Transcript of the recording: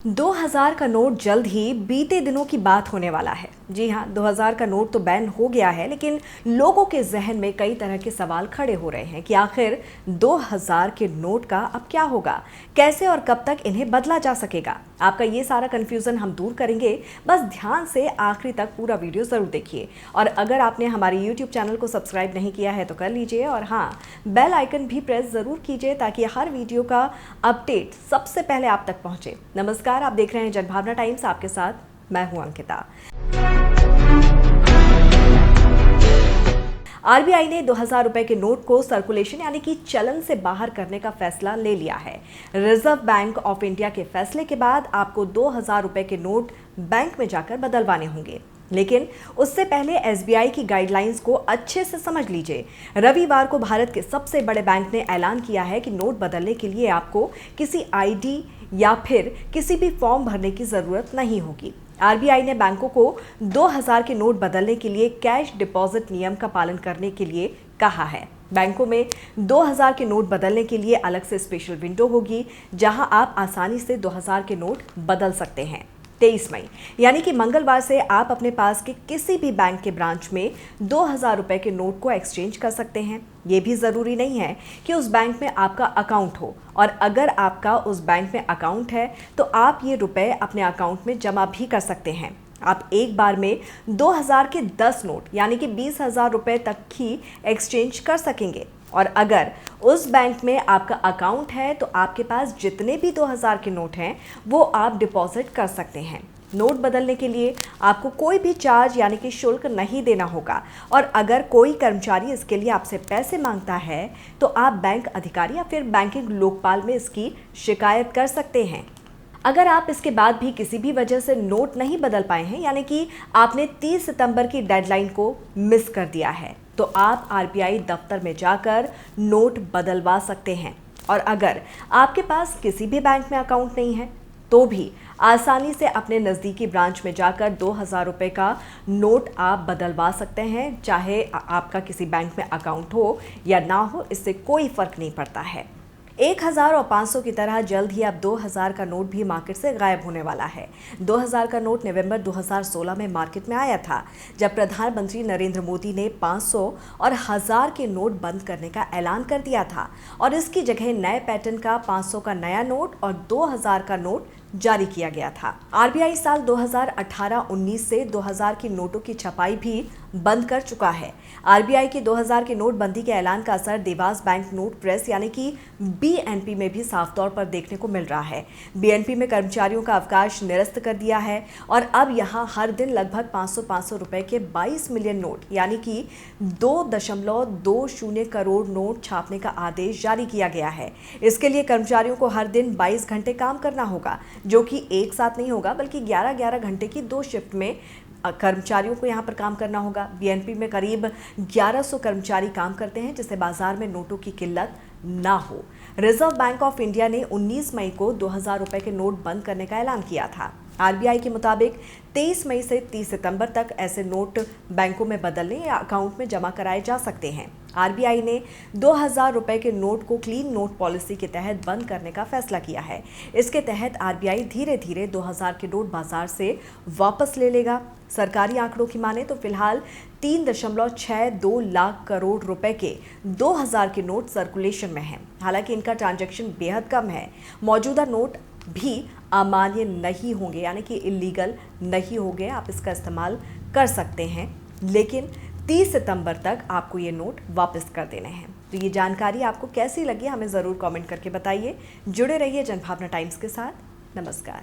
2000 का नोट जल्द ही बीते दिनों की बात होने वाला है। जी हाँ, 2000 का नोट तो बैन हो गया है, लेकिन लोगों के जहन में कई तरह के सवाल खड़े हो रहे हैं कि आखिर 2000 के नोट का अब क्या होगा, कैसे और कब तक इन्हें बदला जा सकेगा। आपका ये सारा कंफ्यूजन हम दूर करेंगे। बस ध्यान से आखिरी तक पूरा वीडियो जरूर देखिए, और अगर आपने हमारे YouTube चैनल को सब्सक्राइब नहीं किया है तो कर लीजिए, और हाँ, बेल आइकन भी प्रेस जरूर कीजिए ताकि हर वीडियो का अपडेट सबसे पहले आप तक पहुंचे। नमस्कार, आप देख रहे हैं जनभावना टाइम्स, आपके साथ मैं हूं अंकिता। आरबीआई ने 2000 रुपए के नोट को सर्कुलेशन यानी कि चलन से बाहर करने का फैसला ले लिया है। रिजर्व बैंक ऑफ इंडिया के फैसले के बाद आपको 2000 रुपए के नोट बैंक में जाकर बदलवाने होंगे, लेकिन उससे पहले एसबीआई की गाइडलाइंस को अच्छे से समझ लीजिए। रविवार को भारत के सबसे बड़े बैंक ने ऐलान किया है कि नोट बदलने के लिए आपको किसी आईडी या फिर किसी भी फॉर्म भरने की जरूरत नहीं होगी। आरबीआई ने बैंकों को 2000 के नोट बदलने के लिए कैश डिपॉजिट नियम का पालन करने के लिए कहा है। बैंकों में 2000 के नोट बदलने के लिए अलग से स्पेशल विंडो होगी, जहां आप आसानी से 2000 के नोट बदल सकते हैं। 23 मई यानी कि मंगलवार से आप अपने पास के किसी भी बैंक के ब्रांच में 2000 रुपए के नोट को एक्सचेंज कर सकते हैं। ये भी ज़रूरी नहीं है कि उस बैंक में आपका अकाउंट हो, और अगर आपका उस बैंक में अकाउंट है तो आप ये रुपए अपने अकाउंट में जमा भी कर सकते हैं। आप एक बार में 2000 के 10 नोट यानी कि 20,000 रुपए तक ही एक्सचेंज कर सकेंगे, और अगर उस बैंक में आपका अकाउंट है तो आपके पास जितने भी 2000 के नोट हैं वो आप डिपॉजिट कर सकते हैं। नोट बदलने के लिए आपको कोई भी चार्ज यानी कि शुल्क नहीं देना होगा, और अगर कोई कर्मचारी इसके लिए आपसे पैसे मांगता है तो आप बैंक अधिकारी या फिर बैंकिंग लोकपाल में इसकी शिकायत कर सकते हैं। अगर आप इसके बाद भी किसी भी वजह से नोट नहीं बदल पाए हैं, यानी कि आपने 30 सितंबर की डेडलाइन को मिस कर दिया है, तो आप आरबीआई दफ्तर में जाकर नोट बदलवा सकते हैं। और अगर आपके पास किसी भी बैंक में अकाउंट नहीं है तो भी आसानी से अपने नज़दीकी ब्रांच में जाकर 2000 रुपए का नोट आप बदलवा सकते हैं। चाहे आपका किसी बैंक में अकाउंट हो या ना हो, इससे कोई फर्क नहीं पड़ता है। 1000 और 500 की तरह जल्द ही अब 2000 का नोट भी मार्केट से गायब होने वाला है। 2000 का नोट नवंबर 2016 में मार्केट में आया था, जब प्रधानमंत्री नरेंद्र मोदी ने 500 और 1000 के नोट बंद करने का ऐलान कर दिया था, और इसकी जगह नए पैटर्न का 500 का नया नोट और 2000 का नोट जारी किया गया था। आरबीआई साल 2018-19 से 2000 की नोटों की छपाई भी बंद कर चुका है। आरबीआई की 2000 के नोटबंदी के ऐलान का असर देवास बैंक नोट प्रेस यानी कि बीएनपी में भी साफ तौर पर देखने को मिल रहा है। बीएनपी में कर्मचारियों का अवकाश निरस्त कर दिया है, और अब यहां हर दिन लगभग 500 रुपए के 22 मिलियन नोट यानी कि 2.20 करोड़ नोट छापने का आदेश जारी किया गया है। इसके लिए कर्मचारियों को हर दिन 22 घंटे काम करना होगा, जो कि एक साथ नहीं होगा बल्कि 11-11 घंटे की 2 शिफ्ट में कर्मचारियों को यहाँ पर काम करना होगा। बीएनपी में करीब 1100 कर्मचारी काम करते हैं, जिससे बाजार में नोटों की किल्लत ना हो। रिजर्व बैंक ऑफ इंडिया ने 19 मई को 2000 रुपए के नोट बंद करने का ऐलान किया था। आरबीआई के मुताबिक 23 मई से 30 सितंबर तक ऐसे नोट बैंकों में बदलने या अकाउंट में जमा कराए जा सकते हैं। आरबीआई ने 2000 रुपए के नोट को क्लीन नोट पॉलिसी के तहत बंद करने का फैसला किया है। इसके तहत आरबीआई धीरे धीरे 2000 के नोट बाजार से वापस ले लेगा। सरकारी आंकड़ों की माने तो फिलहाल 3.62 लाख करोड़ रुपए के 2000 के नोट सर्कुलेशन में हैं। हालांकि इनका ट्रांजैक्शन बेहद कम है। मौजूदा नोट भी अमान्य नहीं होंगे, यानी कि इलीगल नहीं होंगे। आप इसका इस्तेमाल कर सकते हैं, लेकिन 30 सितंबर तक आपको ये नोट वापस कर देने हैं। तो ये जानकारी आपको कैसी लगी, हमें ज़रूर कमेंट करके बताइए। जुड़े रहिए जनभावना टाइम्स के साथ। नमस्कार।